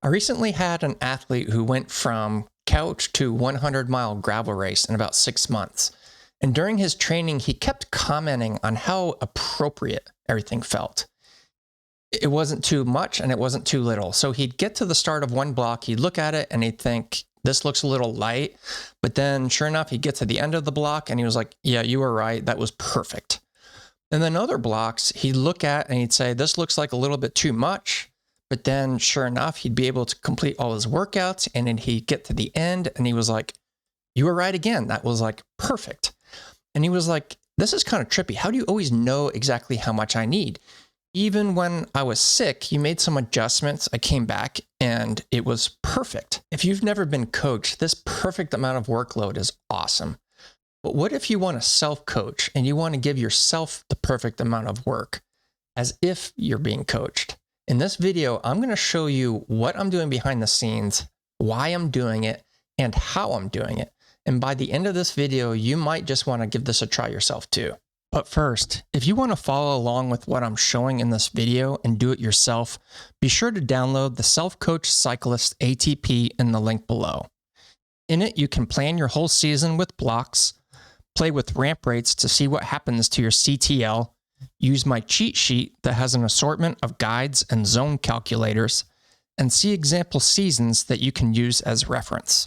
I recently had an athlete who went from couch to 100-mile gravel race in about 6 months. And during his training, he kept commenting on how appropriate everything felt. It wasn't too much and it wasn't too little. So he'd get to the start of one block, he'd look at it and he'd think, this looks a little light. But then sure enough, he'd get to the end of the block and he was like, yeah, you were right. That was perfect. And then other blocks he'd look at and he'd say, this looks like a little bit too much. But then sure enough, he'd be able to complete all his workouts and then he'd get to the end and he was like, you were right again. That was like perfect. And he was like, this is kind of trippy. How do you always know exactly how much I need? Even when I was sick, you made some adjustments. I came back and it was perfect. If you've never been coached, this perfect amount of workload is awesome. But what if you want to self-coach and you want to give yourself the perfect amount of work as if you're being coached? In this video, I'm going to show you what I'm doing behind the scenes, why I'm doing it, and how I'm doing it. And by the end of this video, you might just want to give this a try yourself too. But first, if you want to follow along with what I'm showing in this video and do it yourself, be sure to download the Self-Coach Cyclist ATP in the link below. In it, you can plan your whole season with blocks, play with ramp rates to see what happens to your CTL, use my cheat sheet that has an assortment of guides and zone calculators, and see example seasons that you can use as reference.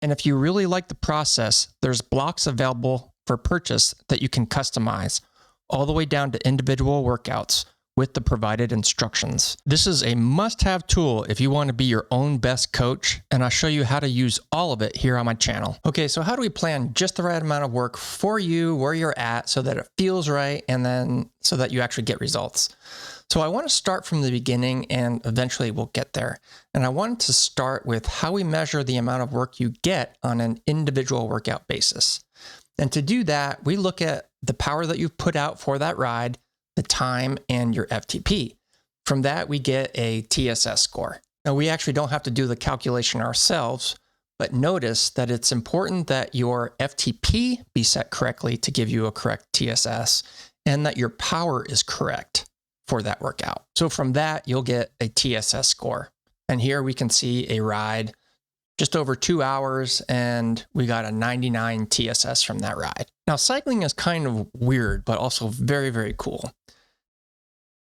And if you really like the process, there's blocks available for purchase that you can customize, all the way down to individual workouts with the provided instructions. This is a must-have tool if you want to be your own best coach, and I'll show you how to use all of it here on my channel. Okay, so how do we plan just the right amount of work for you, where you're at, so that it feels right, and then so that you actually get results? So I want to start from the beginning and eventually we'll get there. And I wanted to start with how we measure the amount of work you get on an individual workout basis. And to do that, we look at the power that you've put out for that ride, the time, and your FTP. From that, we get a TSS score. Now, we actually don't have to do the calculation ourselves, but notice that it's important that your FTP be set correctly to give you a correct TSS and that your power is correct for that workout. So from that, you'll get a TSS score. And here we can see a ride just over 2 hours, and we got a 99 TSS from that ride. Now, cycling is kind of weird, but also very, very cool.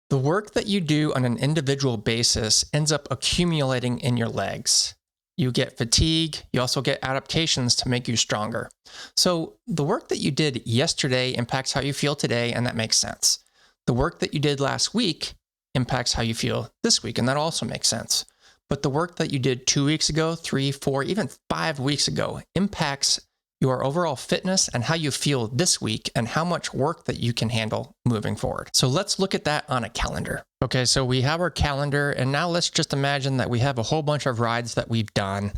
The work that you do on an individual basis ends up accumulating in your legs. You get fatigue. You also get adaptations to make you stronger. So the work that you did yesterday impacts how you feel today, and that makes sense. The work that you did last week impacts how you feel this week, and that also makes sense. But the work that you did 2 weeks ago, 3, 4, even 5 weeks ago impacts your overall fitness and how you feel this week and how much work that you can handle moving forward. So let's look at that on a calendar. Okay, so we have our calendar, and now let's just imagine that we have a whole bunch of rides that we've done.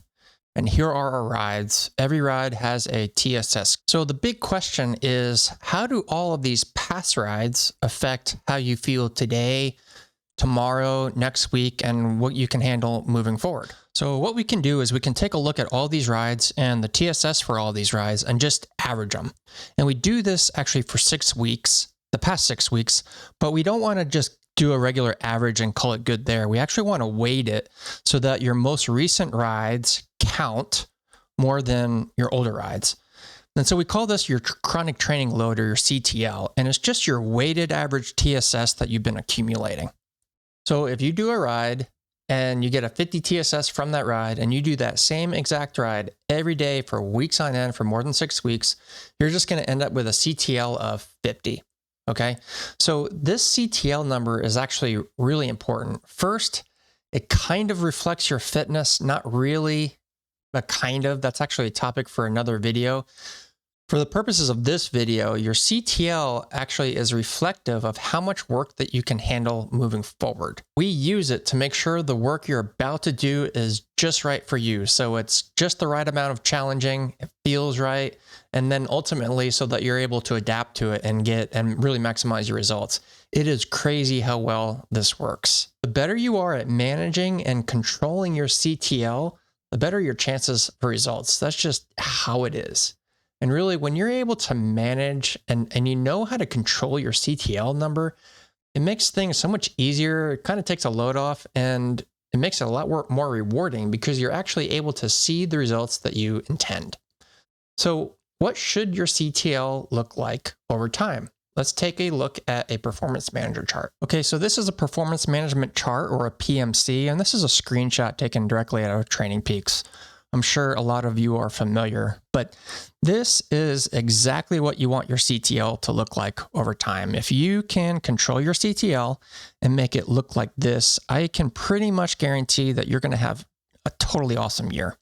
And here are our rides. Every ride has a TSS. So the big question is, how do all of these past rides affect how you feel today, tomorrow, next week, and what you can handle moving forward? So what we can do is we can take a look at all these rides and the TSS for all these rides and just average them. And we do this actually for 6 weeks, the past 6 weeks, but we don't want to just do a regular average and call it good there. We actually want to weight it so that your most recent rides count more than your older rides. And so we call this your chronic training load, or your CTL, and it's just your weighted average TSS that you've been accumulating. So if you do a ride and you get a 50 TSS from that ride, and you do that same exact ride every day for weeks on end for more than 6 weeks, you're just going to end up with a CTL of 50. Okay, so this CTL number is actually really important. First, it kind of reflects your fitness, not really, but kind of. That's actually a topic for another video. For the purposes of this video, your CTL actually is reflective of how much work that you can handle moving forward. We use it to make sure the work you're about to do is just right for you. So it's just the right amount of challenging, it feels right, and then ultimately so that you're able to adapt to it and really maximize your results. It is crazy how well this works. The better you are at managing and controlling your CTL, the better your chances for results. That's just how it is. And really, when you're able to manage and you know how to control your CTL number, it makes things so much easier. It kind of takes a load off, and it makes it a lot more rewarding because you're actually able to see the results that you intend. So what should your CTL look like over time? Let's take a look at a performance manager chart. Okay, so this is a performance management chart, or a PMC, and this is a screenshot taken directly out of Training Peaks. I'm sure a lot of you are familiar, but this is exactly what you want your CTL to look like over time. If you can control your CTL and make it look like this, I can pretty much guarantee that you're going to have a totally awesome year.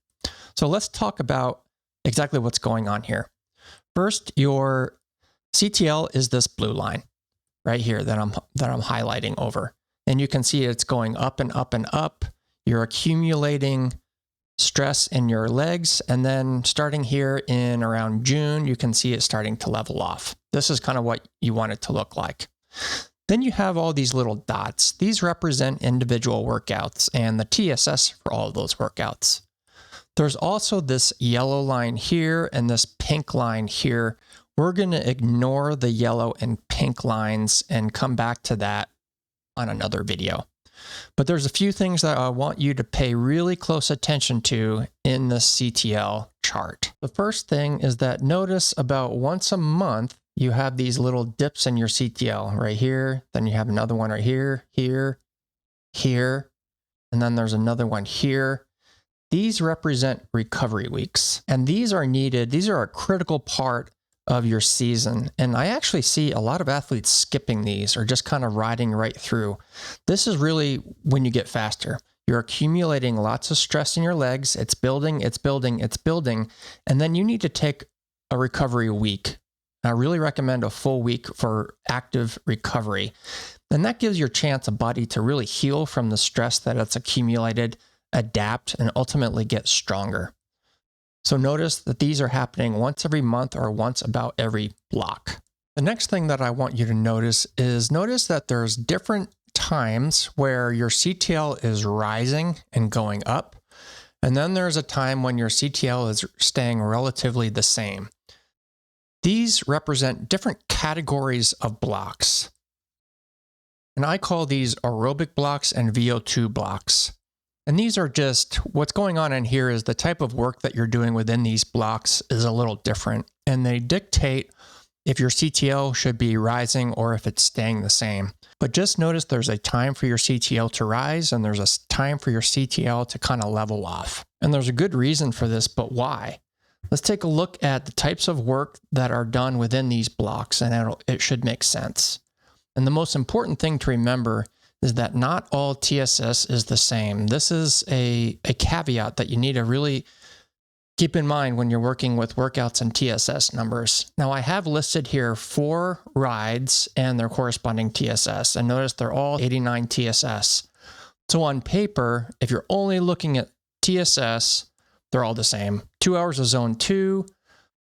So let's talk about exactly what's going on here. First, your CTL is this blue line right here that I'm highlighting over. And you can see it's going up and up and up. You're accumulating stress in your legs, and then starting here in around June, you can see it starting to level off. This is kind of what you want it to look like. Then you have all these little dots. These represent individual workouts and the TSS for all of those workouts. There's also this yellow line here and this pink line here. We're going to ignore the yellow and pink lines and come back to that on another video. But there's a few things that I want you to pay really close attention to in the CTL chart. The first thing is that notice about once a month, you have these little dips in your CTL right here. Then you have another one right here, here, here, and then there's another one here. These represent recovery weeks, and these are needed. These are a critical part of your season. And I actually see a lot of athletes skipping these or just kind of riding right through. This is really when you get faster. You're accumulating lots of stress in your legs. It's building, it's building, it's building. And then you need to take a recovery week. I really recommend a full week for active recovery. And that gives your chance a body to really heal from the stress that it's accumulated, adapt, and ultimately get stronger. So notice that these are happening once every month or once about every block. The next thing that I want you to notice that there's different times where your CTL is rising and going up. And then there's a time when your CTL is staying relatively the same. These represent different categories of blocks. And I call these aerobic blocks and VO2 blocks. And these are just, what's going on in here is the type of work that you're doing within these blocks is a little different. And they dictate if your CTL should be rising or if it's staying the same. But just notice there's a time for your CTL to rise and there's a time for your CTL to kind of level off. And there's a good reason for this, but why? Let's take a look at the types of work that are done within these blocks, and it should make sense. And the most important thing to remember is that not all TSS is the same. This is a caveat that you need to really keep in mind when you're working with workouts and TSS numbers. Now I have listed here 4 rides and their corresponding TSS, and notice they're all 89 TSS. So on paper, if you're only looking at TSS, they're all the same. 2 hours of zone 2,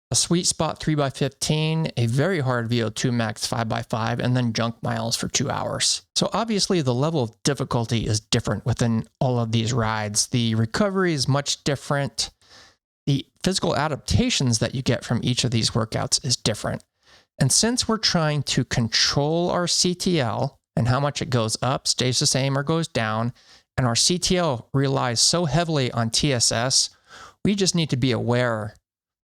a sweet spot 3x15, a very hard VO2 max 5x5, and then junk miles for 2 hours. So obviously the level of difficulty is different within all of these rides. The recovery is much different. The physical adaptations that you get from each of these workouts is different. And since we're trying to control our CTL and how much it goes up, stays the same, or goes down, and our CTL relies so heavily on TSS, we just need to be aware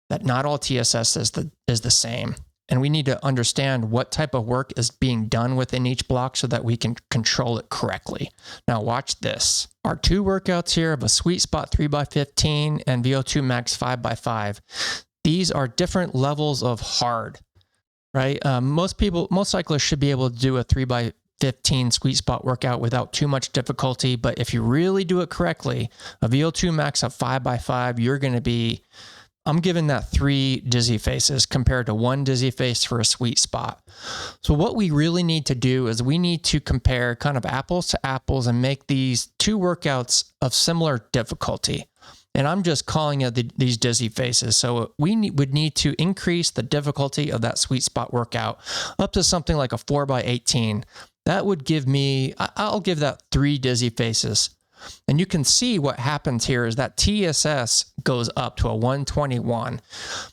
that not all TSS is the same. And we need to understand what type of work is being done within each block so that we can control it correctly. Now watch this. Our 2 workouts here of a sweet spot 3x15 and VO2 max 5x5. These are different levels of hard, right? Most cyclists should be able to do a 3x15 sweet spot workout without too much difficulty. But if you really do it correctly, a VO2 max of 5x5, you're going to be, I'm giving that 3 dizzy faces compared to 1 dizzy face for a sweet spot. So what we really need to do is we need to compare kind of apples to apples and make these 2 workouts of similar difficulty. And I'm just calling it these dizzy faces. So we would need to increase the difficulty of that sweet spot workout up to something like a 4x18. That would give me, I'll give that 3 dizzy faces. And you can see what happens here is that TSS goes up to a 121.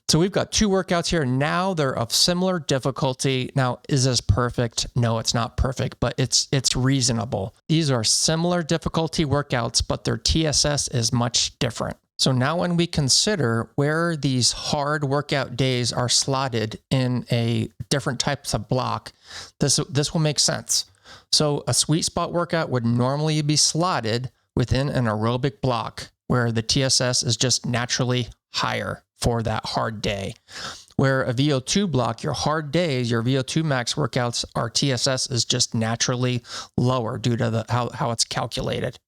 So we've got 2 workouts here. Now they're of similar difficulty. Now, is this perfect? No, it's not perfect, but it's reasonable. These are similar difficulty workouts, but their TSS is much different. So now when we consider where these hard workout days are slotted in a different types of block, this will make sense. So a sweet spot workout would normally be slotted within an aerobic block where the TSS is just naturally higher for that hard day. Where a VO2 block, your hard days, your VO2 max workouts, our TSS is just naturally lower due to how it's calculated.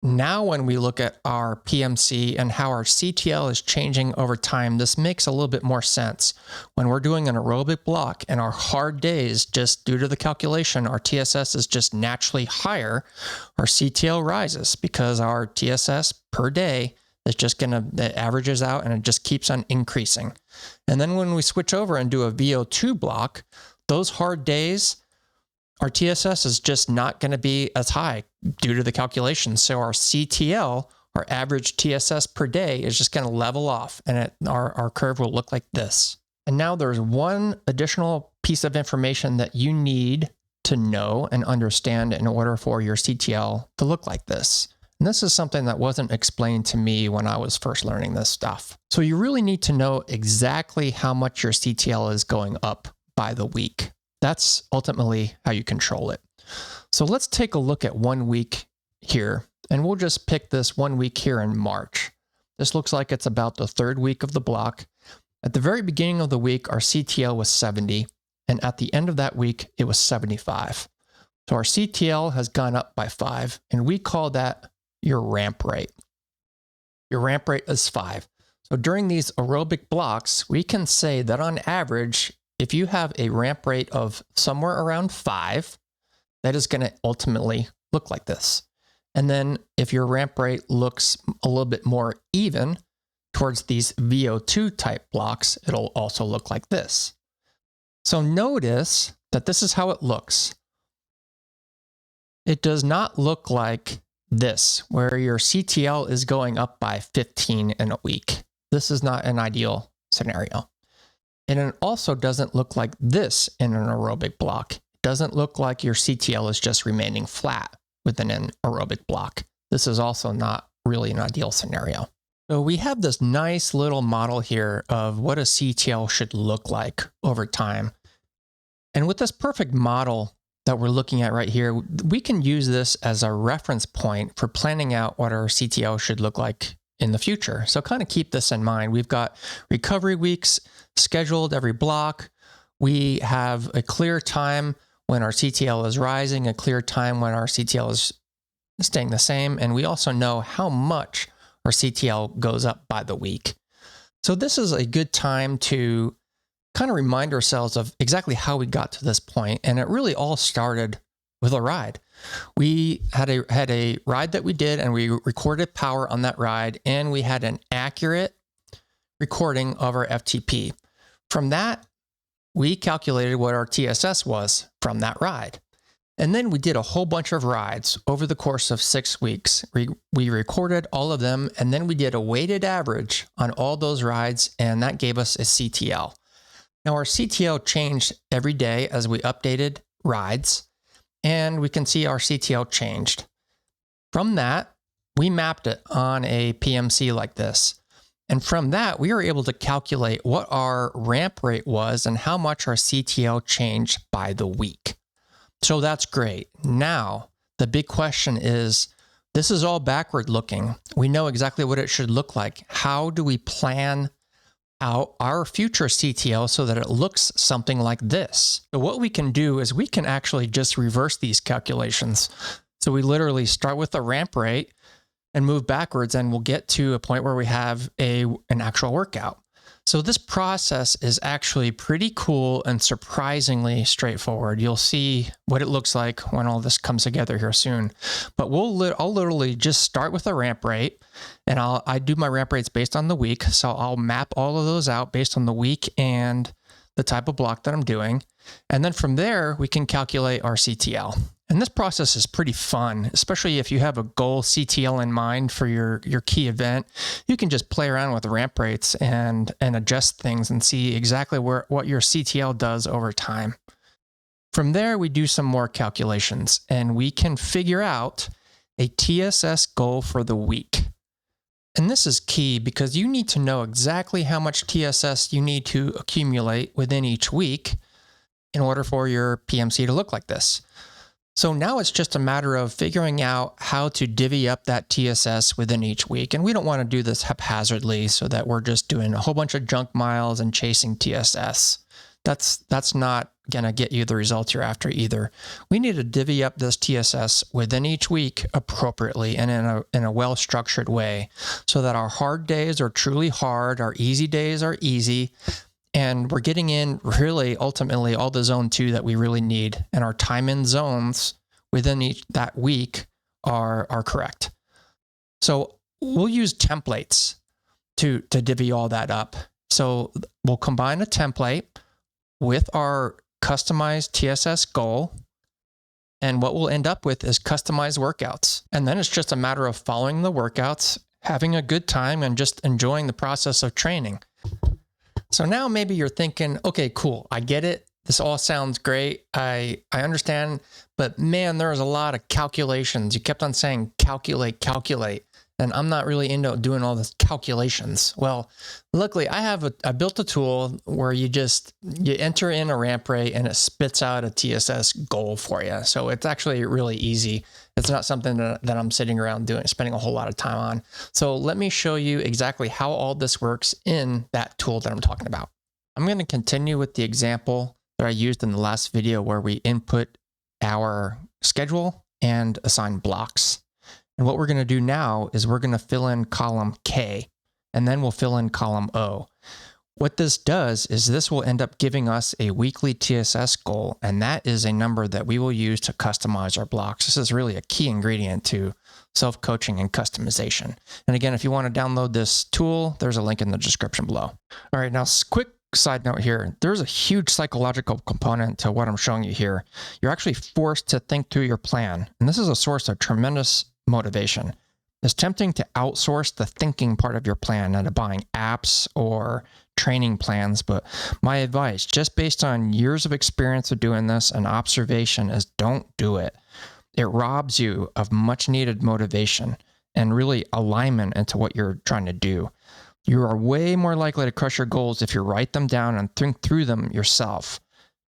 Now, when we look at our PMC and how our CTL is changing over time, this makes a little bit more sense. When we're doing an aerobic block and our hard days, just due to the calculation, our TSS is just naturally higher, our CTL rises because our TSS per day is just it averages out and it just keeps on increasing. And then when we switch over and do a VO2 block, those hard days, our TSS is just not going to be as high due to the calculation. So our CTL, our average TSS per day, is just going to level off and our curve will look like this. And now there's one additional piece of information that you need to know and understand in order for your CTL to look like this. And this is something that wasn't explained to me when I was first learning this stuff. So you really need to know exactly how much your CTL is going up by the week. That's ultimately how you control it. So let's take a look at 1 week here, and we'll just pick this 1 week here in March. This looks like it's about the 3rd week of the block. At the very beginning of the week, our CTL was 70, and at the end of that week, it was 75. So our CTL has gone up by 5, and we call that your ramp rate. Your ramp rate is 5. So during these aerobic blocks, we can say that on average, if you have a ramp rate of somewhere around 5, that is going to ultimately look like this. And then if your ramp rate looks a little bit more even towards these VO2 type blocks, it'll also look like this. So notice that this is how it looks. It does not look like this, where your CTL is going up by 15 in a week. This is not an ideal scenario. And it also doesn't look like this in an aerobic block. It doesn't look like your CTL is just remaining flat within an aerobic block. This is also not really an ideal scenario. So we have this nice little model here of what a CTL should look like over time. And with this perfect model that we're looking at right here, we can use this as a reference point for planning out what our CTL should look like in the future. So kind of keep this in mind. We've got recovery weeks scheduled every block. We have a clear time when our CTL is rising, a clear time when our CTL is staying the same. And we also know how much our CTL goes up by the week. So this is a good time to kind of remind ourselves of exactly how we got to this point. And it really all started with a ride. We had a ride that we did, and we recorded power on that ride, and we had an accurate recording of our FTP. From that, we calculated what our TSS was from that ride. And then we did a whole bunch of rides over the course of 6 weeks. We recorded all of them, and then we did a weighted average on all those rides, and that gave us a CTL. Now, our CTL changed every day as we updated rides, and we can see our CTL changed. From that, we mapped it on a PMC like this. And from that, we were able to calculate what our ramp rate was and how much our CTL changed by the week. So that's great. Now, the big question is, this is all backward looking. We know exactly what it should look like. How do we plan out our future CTL so that it looks something like this? So what we can do is we can actually just reverse these calculations. So we literally start with the ramp rate and move backwards, and we'll get to a point where we have an actual workout. So this process is actually pretty cool and surprisingly straightforward. You'll see what it looks like when all this comes together here soon. But I'll literally just start with a ramp rate, and I do my ramp rates based on the week. So I'll map all of those out based on the week and the type of block that I'm doing. And then from there, we can calculate our CTL. And this process is pretty fun, especially if you have a goal CTL in mind for your key event. You can just play around with ramp rates and adjust things and see exactly what your CTL does over time. From there, we do some more calculations and we can figure out a TSS goal for the week. And this is key because you need to know exactly how much TSS you need to accumulate within each week in order for your PMC to look like this. So now it's just a matter of figuring out how to divvy up that TSS within each week. And we don't want to do this haphazardly so that we're just doing a whole bunch of junk miles and chasing TSS. That's not going to get you the results you're after either. We need to divvy up this TSS within each week appropriately and in a well-structured way so that our hard days are truly hard, our easy days are easy, and we're getting in really ultimately all the zone 2 that we really need. And our time in zones within that week are correct. So we'll use templates to divvy all that up. So we'll combine a template with our customized TSS goal. And what we'll end up with is customized workouts. And then it's just a matter of following the workouts, having a good time, and just enjoying the process of training. So now maybe you're thinking, okay, cool. I get it. This all sounds great. I understand, but man, there's a lot of calculations. You kept on saying calculate. And I'm not really into doing all this calculations. Well, luckily I built a tool where you enter in a ramp rate and it spits out a TSS goal for you. So it's actually really easy. It's not something that I'm sitting around spending a whole lot of time on. So let me show you exactly how all this works in that tool that I'm talking about. I'm going to continue with the example that I used in the last video where we input our schedule and assign blocks. And what we're going to do now is we're going to fill in column K, and then we'll fill in column O. What this does is this will end up giving us a weekly TSS goal, and that is a number that we will use to customize our blocks. This is really a key ingredient to self-coaching and customization. And again, if you want to download this tool, there's a link in the description below. All right, now quick side note here. There's a huge psychological component to what I'm showing you here. You're actually forced to think through your plan, and this is a source of tremendous motivation. It's tempting to outsource the thinking part of your plan into buying apps or training plans, but my advice, just based on years of experience of doing this and observation, is don't do it. It robs you of much needed motivation and really alignment into what you're trying to do. You are way more likely to crush your goals if you write them down and think through them yourself.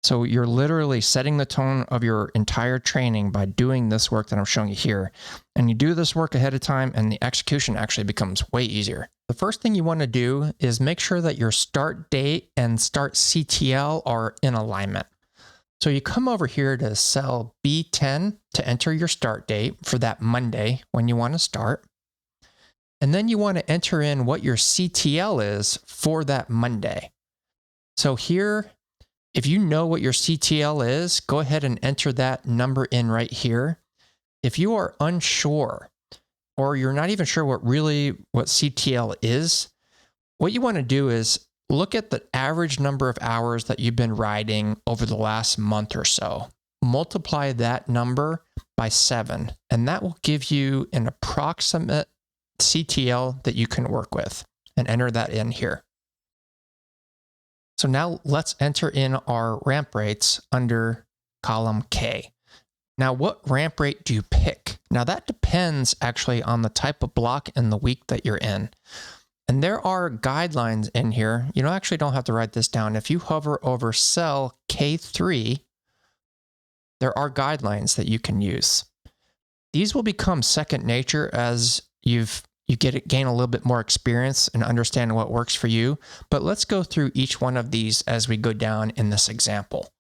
So you're literally setting the tone of your entire training by doing this work that I'm showing you here. And you do this work ahead of time and the execution actually becomes way easier. The first thing you want to do is make sure that your start date and start CTL are in alignment. So you come over here to cell B10 to enter your start date for that Monday when you want to start. And then you want to enter in what your CTL is for that Monday. So here, if you know what your CTL is, go ahead and enter that number in right here. If you are unsure or you're not even sure what CTL is, what you want to do is look at the average number of hours that you've been riding over the last month or so. Multiply that number by 7, and that will give you an approximate CTL that you can work with, and enter that in here. So now let's enter in our ramp rates under column K. Now, what ramp rate do you pick? Now that depends actually on the type of block and the week that you're in. And there are guidelines in here. You actually don't have to write this down. If you hover over cell K3, there are guidelines that you can use. These will become second nature as you gain a little bit more experience and understand what works for you. But let's go through each one of these as we go down in this example.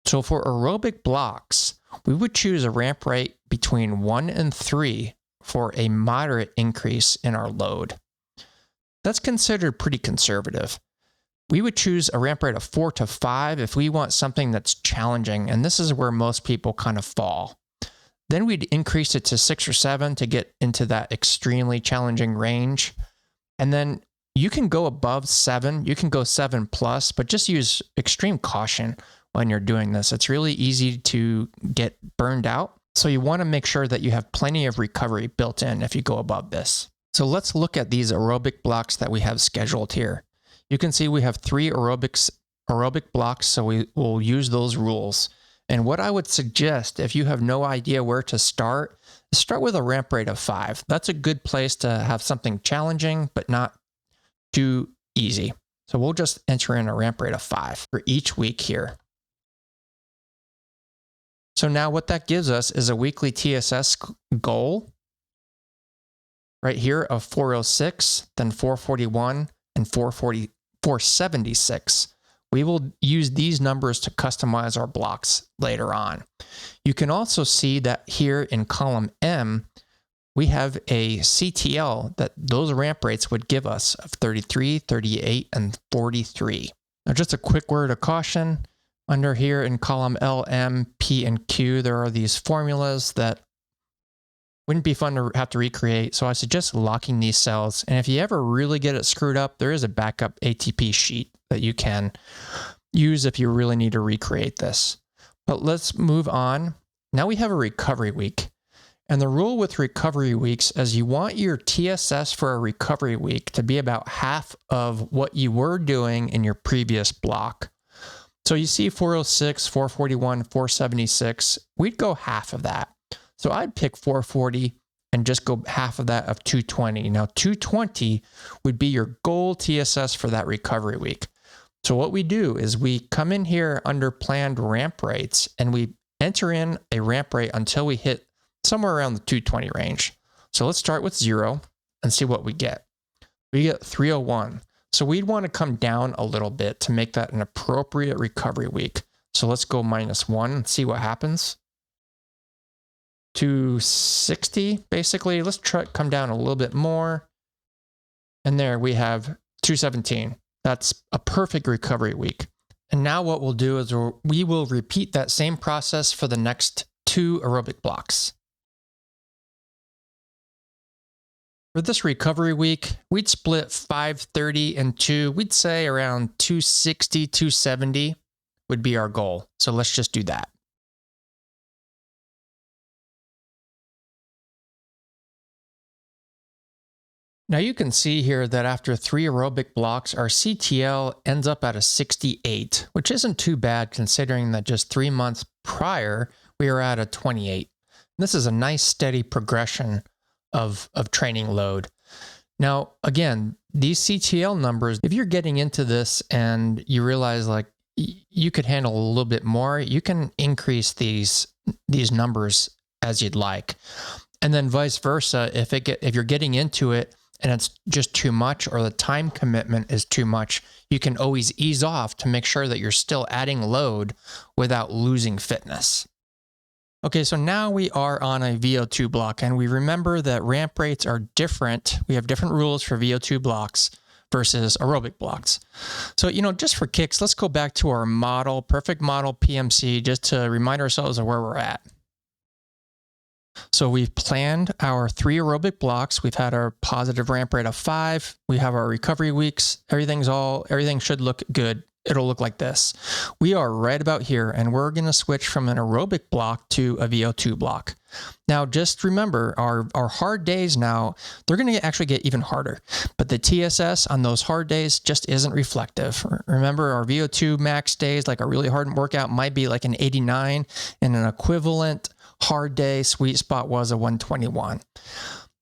So for aerobic blocks, we would choose a ramp rate between 1 and 3 for a moderate increase in our load. That's considered pretty conservative. We would choose a ramp rate of 4 to 5 if we want something that's challenging, and this is where most people kind of fall. Then we'd increase it to 6 or 7 to get into that extremely challenging range. And then you can go above 7, you can go 7 plus, but just use extreme caution. when you're doing this. It's really easy to get burned out. So you want to make sure that you have plenty of recovery built in if you go above this. So let's look at these aerobic blocks that we have scheduled here. You can see we have 3 aerobic blocks, so we will use those rules. And what I would suggest, if you have no idea where to start with a ramp rate of 5. That's a good place to have something challenging, but not too easy. So we'll just enter in a ramp rate of 5 for each week here. So now what that gives us is a weekly TSS goal right here of 406, then 441, and 476. We will use these numbers to customize our blocks later on. You can also see that here in column M, we have a CTL that those ramp rates would give us of 33, 38, and 43. Now just a quick word of caution. Under here in column L, M, P, and Q, there are these formulas that wouldn't be fun to have to recreate, so I suggest locking these cells. And if you ever really get it screwed up, there is a backup ATP sheet that you can use if you really need to recreate this. But let's move on. Now we have a recovery week. And the rule with recovery weeks is you want your TSS for a recovery week to be about half of what you were doing in your previous block. So you see 406, 441, 476, we'd go half of that. So I'd pick 440 and just go half of that of 220. Now 220 would be your goal TSS for that recovery week. So what we do is we come in here under planned ramp rates and we enter in a ramp rate until we hit somewhere around the 220 range. So let's start with 0 and see what we get. We get 301. So we'd want to come down a little bit to make that an appropriate recovery week. So let's go -1 and see what happens. 260, basically. Let's try come down a little bit more. And there we have 217. That's a perfect recovery week. And now what we'll do is we will repeat that same process for the next 2 aerobic blocks. For this recovery week, we'd split 530 and 2. We'd say around 260, 270 would be our goal. So let's just do that. Now you can see here that after 3 aerobic blocks, our CTL ends up at a 68, which isn't too bad considering that just 3 months prior, we were at a 28. This is a nice steady progression of training load. Now, again, these CTL numbers, if you're getting into this and you realize like you could handle a little bit more, you can increase these numbers as you'd like. And then vice versa, if you're getting into it and it's just too much or the time commitment is too much, you can always ease off to make sure that you're still adding load without losing fitness. Okay, so now we are on a VO2 block, and we remember that ramp rates are different. We have different rules for VO2 blocks versus aerobic blocks. So, just for kicks, let's go back to our model, perfect model PMC, just to remind ourselves of where we're at. So we've planned our 3 aerobic blocks. We've had our positive ramp rate of 5. We have our recovery weeks. Everything should look good. It'll look like this. We are right about here, and we're going to switch from an aerobic block to a VO2 block. Now, just remember, our hard days now, they're going to actually get even harder. But the TSS on those hard days just isn't reflective. Remember, our VO2 max days, like a really hard workout, might be like an 89, and an equivalent hard day sweet spot was a 121.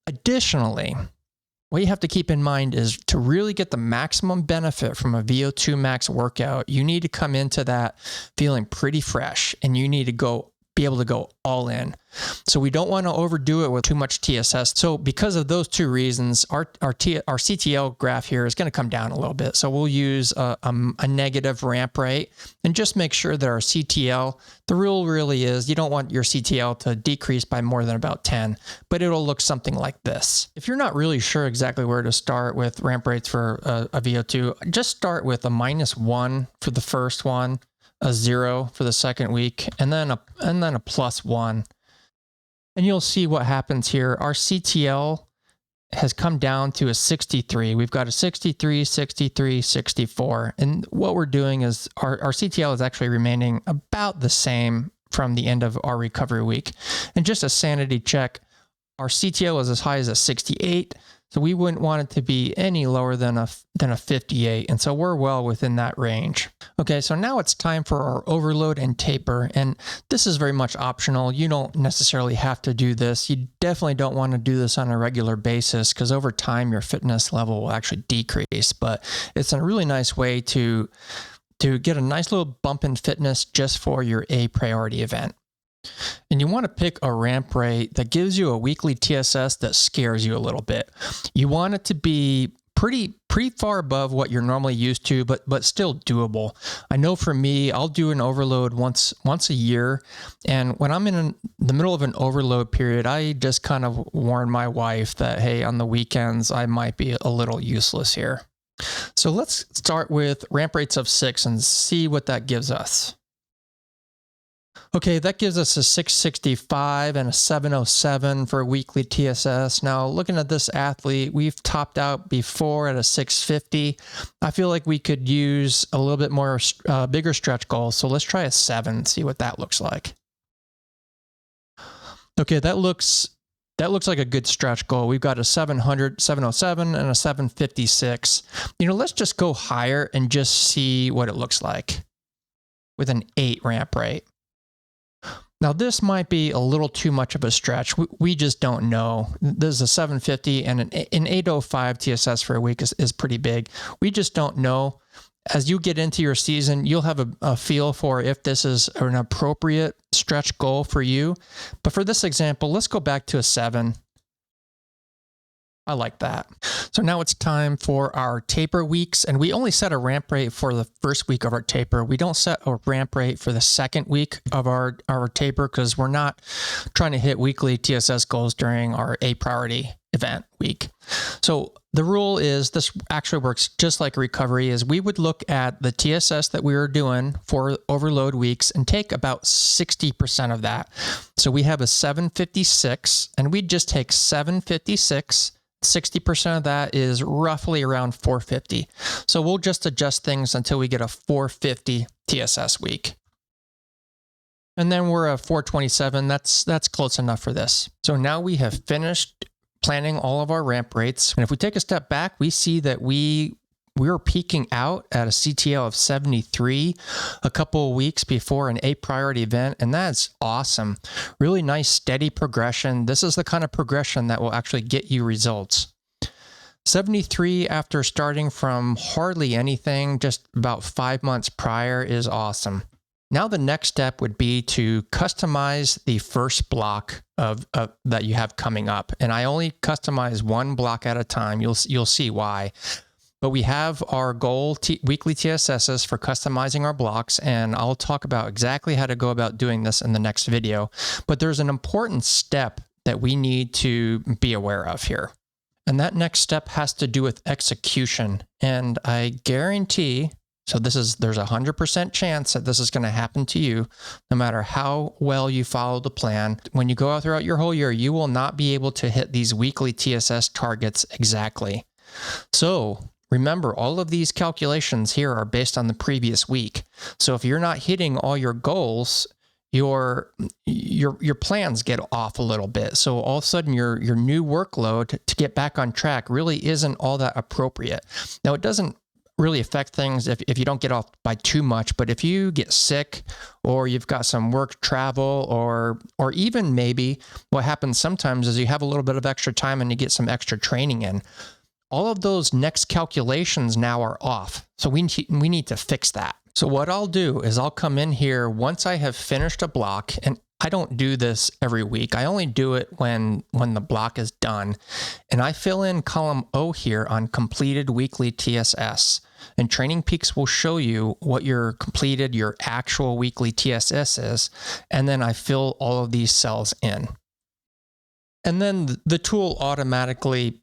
Additionally, what you have to keep in mind is to really get the maximum benefit from a VO2 max workout, you need to come into that feeling pretty fresh, and you need to be able to go all in. So we don't want to overdo it with too much TSS. So because of those 2 reasons, our CTL graph here is going to come down a little bit. So we'll use a negative ramp rate and just make sure that our CTL, the rule really is you don't want your CTL to decrease by more than about 10, but it'll look something like this. If you're not really sure exactly where to start with ramp rates for a VO2, just start with a -1 for the first one, a 0 for the second week, and then a +1. And you'll see what happens here. Our CTL has come down to a 63. We've got a 63, 63, 64. And what we're doing is our CTL is actually remaining about the same from the end of our recovery week. And just a sanity check, our CTL is as high as a 68. So we wouldn't want it to be any lower than a 58. And so we're well within that range. Okay, so now it's time for our overload and taper. And this is very much optional. You don't necessarily have to do this. You definitely don't want to do this on a regular basis because over time your fitness level will actually decrease. But it's a really nice way to get a nice little bump in fitness just for your A priority event. And you want to pick a ramp rate that gives you a weekly TSS that scares you a little bit. You want it to be pretty far above what you're normally used to, but still doable. I know for me, I'll do an overload once a year. And when I'm in the middle of an overload period, I just kind of warn my wife that, hey, on the weekends, I might be a little useless here. So let's start with ramp rates of 6 and see what that gives us. Okay, that gives us a 665 and a 707 for weekly TSS. Now, looking at this athlete, we've topped out before at a 650. I feel like we could use a little bit more bigger stretch goal. So let's try a 7, see what that looks like. Okay, that looks like a good stretch goal. We've got a 700, 707, and a 756. Let's just go higher and just see what it looks like with an 8 ramp rate. Now, this might be a little too much of a stretch. We just don't know. This is a 750 and an 805 TSS for a week is pretty big. We just don't know. As you get into your season, you'll have a feel for if this is an appropriate stretch goal for you. But for this example, let's go back to a 7. I like that. So now it's time for our taper weeks, and we only set a ramp rate for the first week of our taper. We don't set a ramp rate for the second week of our taper because we're not trying to hit weekly TSS goals during our A priority event week. So the rule is, this actually works just like recovery, is we would look at the TSS that we were doing for overload weeks and take about 60% of that. So we have a 756, and we'd just take 756. 60% of that is roughly around 450. So we'll just adjust things until we get a 450 TSS week. And then we're at 427. That's close enough for this. So now we have finished planning all of our ramp rates. And if we take a step back, we see that we were peaking out at a CTL of 73 a couple of weeks before an A priority event, and that's awesome. Really nice, steady progression. This is the kind of progression that will actually get you results. 73 after starting from hardly anything, just about 5 months prior, is awesome. Now the next step would be to customize the first block of that you have coming up. And I only customize one block at a time. You'll see why. But we have our goal weekly TSSs for customizing our blocks, and I'll talk about exactly how to go about doing this in the next video. But there's an important step that we need to be aware of here. And that next step has to do with execution. And I guarantee, so there's a 100% chance that this is going to happen to you, no matter how well you follow the plan. When you go out throughout your whole year, you will not be able to hit these weekly TSS targets exactly. So remember, all of these calculations here are based on the previous week. So if you're not hitting all your goals, your plans get off a little bit. So all of a sudden your new workload to get back on track really isn't all that appropriate. Now, it doesn't really affect things if you don't get off by too much, but if you get sick or you've got some work travel or even maybe what happens sometimes is you have a little bit of extra time and you get some extra training in, all of those next calculations now are off. So we need to fix that. So what I'll do is I'll come in here once I have finished a block, and I don't do this every week. I only do it when the block is done. And I fill in column O here on completed weekly TSS. And Training Peaks will show you what your actual weekly TSS is. And then I fill all of these cells in. And then the tool automatically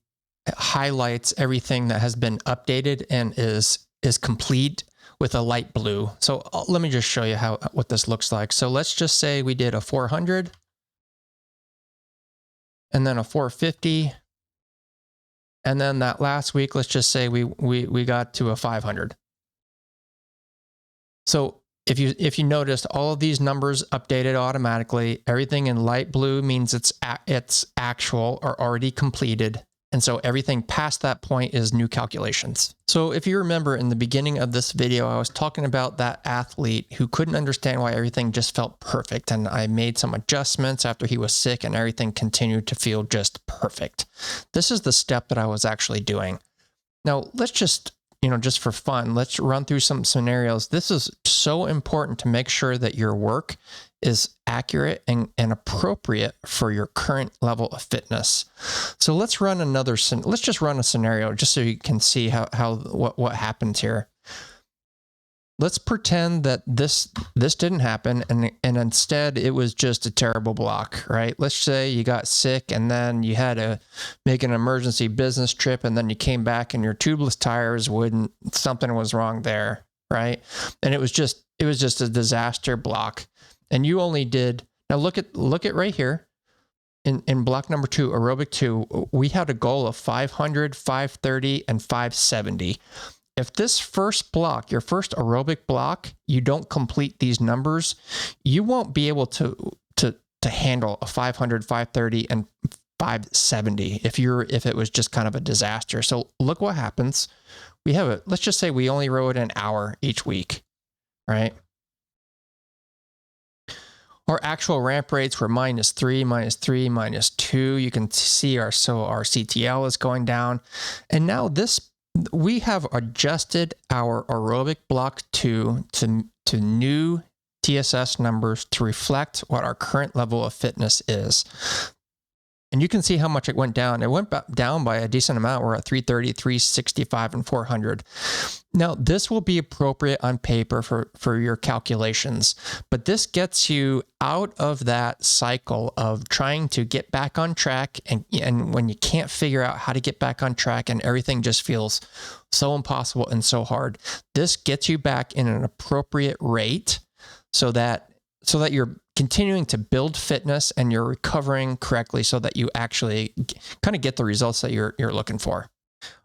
highlights everything that has been updated and is complete with a light blue. So let me just show you what this looks like. So let's just say we did a 400 and then a 450 And then that last week, let's just say we got to a 500. So if you noticed, all of these numbers updated automatically. Everything in light blue means it's actual or already completed. And so everything past that point is new calculations. So if you remember in the beginning of this video, I was talking about that athlete who couldn't understand why everything just felt perfect. And I made some adjustments after he was sick and everything continued to feel just perfect. This is the step that I was actually doing. Now let's just, just for fun, let's run through some scenarios. This is so important to make sure that your work is accurate and appropriate for your current level of fitness. So let's just run a scenario just so you can see what happens here. Let's pretend that this didn't happen and instead it was just a terrible block, right? Let's say you got sick and then you had to make an emergency business trip and then you came back and your tubeless tires something was wrong there, right? And it was just a disaster block. And you only did, now look at right here in block number 2, aerobic 2, we had a goal of 500, 530, and 570. If this first block, your first aerobic block, you don't complete these numbers, you won't be able to handle a 500, 530, and 570 if it was just kind of a disaster. So look what happens. Let's just say we only rode an hour each week, right? Our actual ramp rates were -3, -3, -2. You can see our CTL is going down. And now we have adjusted our aerobic block 2 to new TSS numbers to reflect what our current level of fitness is. And you can see how much it went down. It went down by a decent amount. We're at 330, 365, and 400. Now, this will be appropriate on paper for your calculations, but this gets you out of that cycle of trying to get back on track and when you can't figure out how to get back on track and everything just feels so impossible and so hard. This gets you back in an appropriate rate so that you're continuing to build fitness and you're recovering correctly so that you actually kind of get the results that you're looking for.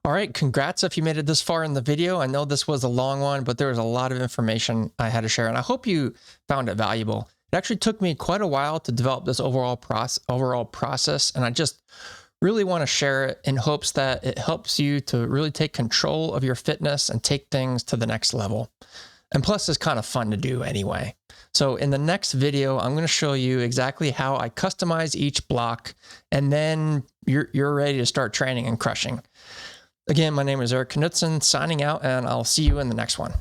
All right, congrats if you made it this far in the video. I know this was a long one, but there was a lot of information I had to share, and I hope you found it valuable. It actually took me quite a while to develop this overall process, and I just really want to share it in hopes that it helps you to really take control of your fitness and take things to the next level. And plus, it's kind of fun to do anyway. So in the next video, I'm going to show you exactly how I customize each block, and then you're ready to start training and crushing. Again, my name is Eric Knudsen, signing out, and I'll see you in the next one.